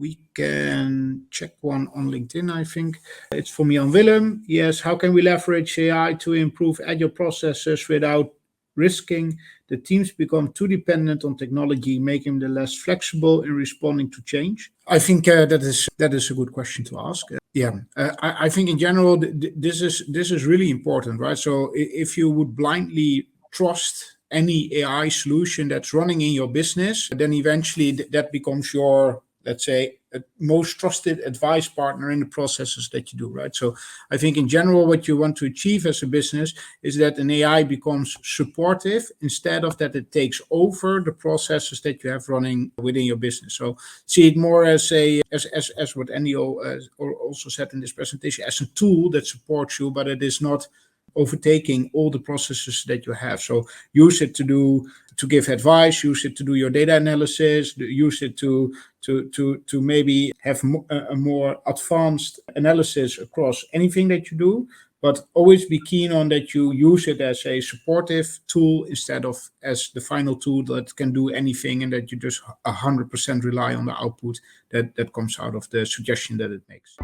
We can check one on LinkedIn, I think. It's from Jan Willem. Yes, how can we leverage AI to improve agile processes without risking the teams become too dependent on technology, making them less flexible in responding to change? I think that is a good question to ask. I think in general this is really important, right? So if you would blindly trust any AI solution that's running in your business, then eventually that becomes your, let's say, most trusted advice partner in the processes that you do, right? So I think in general, what you want to achieve as a business is that an AI becomes supportive instead of that it takes over the processes that you have running within your business. So see it more as as what Andy also said in this presentation, as a tool that supports you, but it is not overtaking all the processes that you have. So use it to give advice, use it to do your data analysis, use it to maybe have a more advanced analysis across anything that you do, but always be keen on that you use it as a supportive tool instead of as the final tool that can do anything and that you just 100% rely on the output that comes out of the suggestion that it makes.